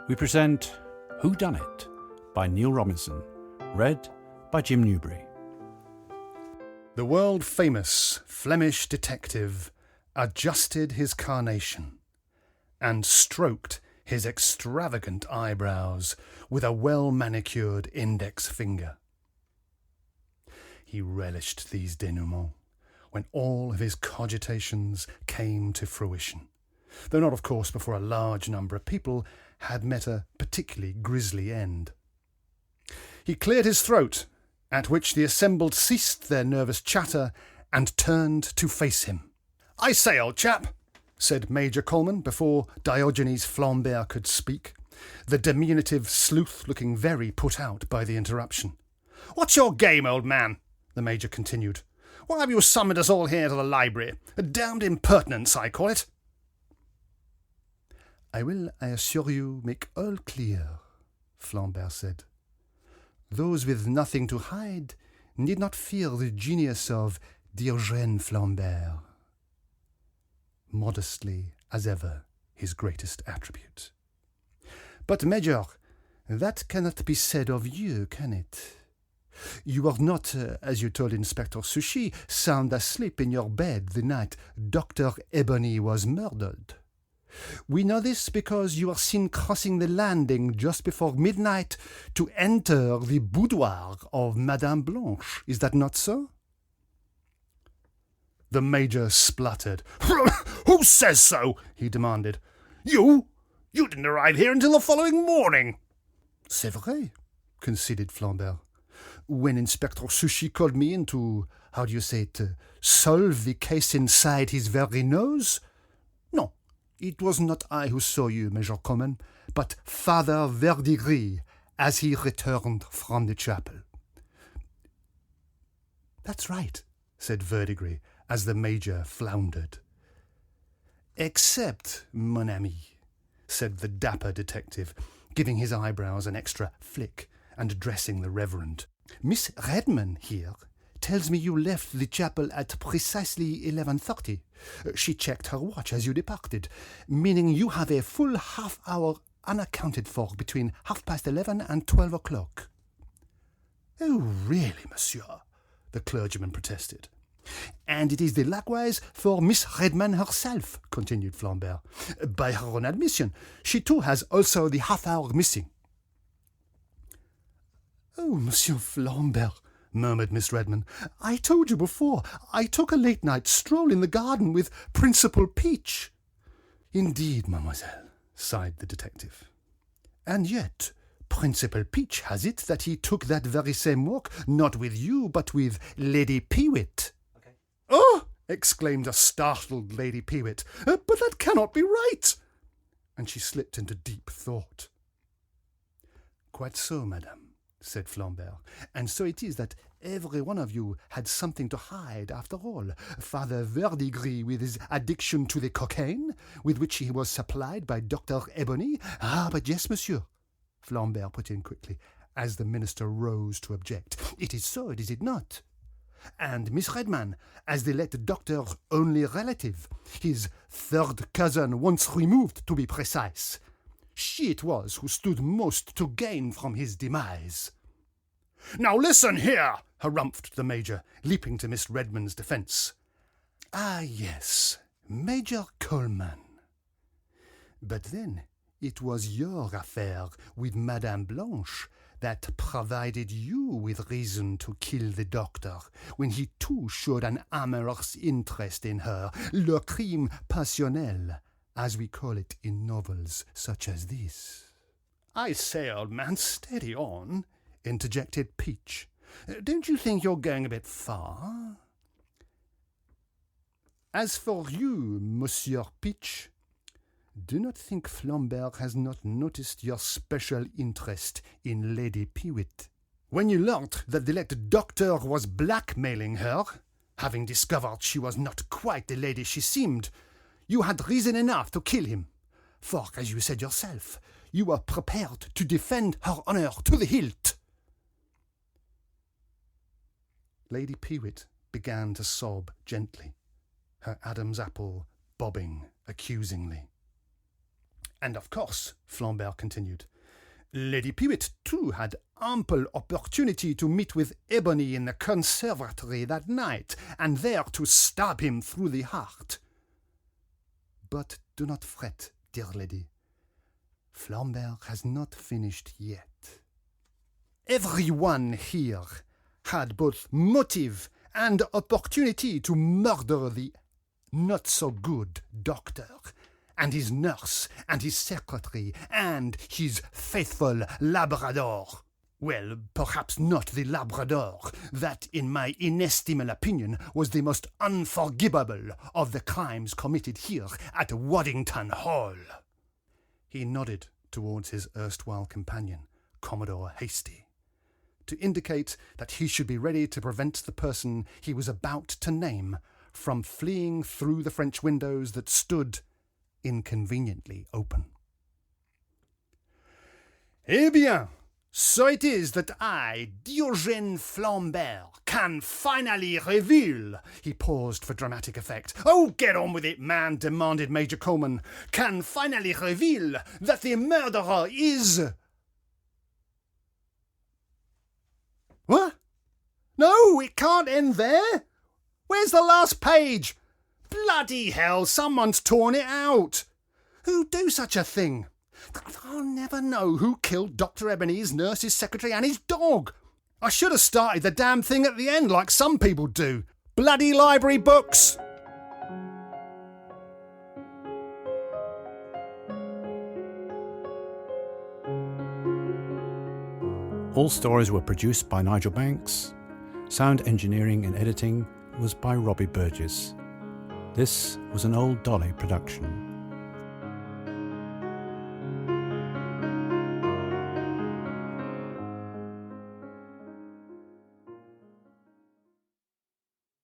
we present Whodunnit by Neil Robinson, read by Jim Newbury. The world-famous Flemish detective adjusted his carnation and stroked his extravagant eyebrows with a well-manicured index finger. He relished these dénouements when all of his cogitations came to fruition, though not, of course, before a large number of people had met a particularly grisly end. He cleared his throat, at which the assembled ceased their nervous chatter and turned to face him. "I say, old chap," said Major Coleman before Diogènes Flambert could speak, the diminutive sleuth looking very put out by the interruption. "What's your game, old man?" the Major continued. "Why have you summoned us all here to the library? A damned impertinence, I call it." "I will, I assure you, make all clear," Flambert said. "Those with nothing to hide need not fear the genius of Diogènes Flambert." Modestly, as ever, his greatest attribute. "But, Major, that cannot be said of you, can it? You are not, as you told Inspector Sushi, sound asleep in your bed the night Doctor Ebony was murdered. We know this because you are seen crossing the landing just before midnight to enter the boudoir of Madame Blanche. Is that not so?" The Major spluttered. "Who says so?" he demanded. You? You didn't arrive here until the following morning." "C'est vrai," conceded Flambert. "When Inspector Sushi called me in to, solve the case inside his very nose? No, it was not I who saw you, Major Coleman, but Father Verdigris as he returned from the chapel." "That's right," said Verdigris, as the Major floundered. "Except, mon ami," said the dapper detective, giving his eyebrows an extra flick and addressing the Reverend. "Miss Redman here tells me you left the chapel at precisely 11:30. She checked her watch as you departed, meaning you have a full half-hour unaccounted for between 11:30 and 12 o'clock. "Oh, really, monsieur?" the clergyman protested. "And it is the likewise for Miss Redman herself," continued Flambert. "By her own admission, she too has also the half-hour missing." "Oh, Monsieur Flambert," murmured Miss Redman, "I told you before, I took a late-night stroll in the garden with Principal Peach." "Indeed, mademoiselle," sighed the detective. "And yet, Principal Peach has it that he took that very same walk, not with you, but with Lady Peewit." "Oh!" exclaimed a startled Lady Peewit, "but that cannot be right!" And she slipped into deep thought. "Quite so, madame," said Flambert. "And so it is that every one of you had something to hide after all. Father Verdigris with his addiction to the cocaine, with which he was supplied by Doctor Ebony. Ah, but yes, monsieur," Flambert put in quickly, as the minister rose to object. "It is so, is it not? And Miss Redman, as the late doctor's only relative, his third cousin once removed, to be precise. She it was who stood most to gain from his demise." "Now listen here," harumphed the Major, leaping to Miss Redman's defence. "Ah, yes, Major Coleman. But then it was your affair with Madame Blanche that provided you with reason to kill the doctor, when he too showed an amorous interest in her, le crime passionnel, as we call it in novels such as this." "I say, old man, steady on," interjected Peach. "Don't you think you're going a bit far?" "As for you, Monsieur Peach, do not think Flambert has not noticed your special interest in Lady Peewit. When you learnt that the late doctor was blackmailing her, having discovered she was not quite the lady she seemed, you had reason enough to kill him, for, as you said yourself, you were prepared to defend her honour to the hilt." Lady Peewit began to sob gently, her Adam's apple bobbing accusingly. And of course, Flambert continued, Lady Pewitt too had ample opportunity to meet with Ebony in the conservatory that night, and there to stab him through the heart. But do not fret, dear lady. Flambert has not finished yet. Everyone here had both motive and opportunity to murder the not-so-good doctor, and his nurse, and his secretary, and his faithful Labrador. Well, perhaps not the Labrador. That, in my inestimable opinion, was the most unforgivable of the crimes committed here at Waddington Hall. He nodded towards his erstwhile companion, Commodore Hasty, to indicate that he should be ready to prevent the person he was about to name from fleeing through the French windows that stood inconveniently open. Eh bien, so it is that I, Diogènes Flambert, can finally reveal... He paused for dramatic effect. Oh, get on with it, man, demanded Major Coleman. Can finally reveal that the murderer is... What? No, it can't end there. Where's the last page? Bloody hell, someone's torn it out. Who'd do such a thing? I'll never know who killed Doctor Ebony, his nurse, his secretary and his dog. I should have started the damn thing at the end like some people do. Bloody library books. All stories were produced by Nigel Banks. Sound engineering and editing was by Robbie Burgess. This was an Old Dolly production.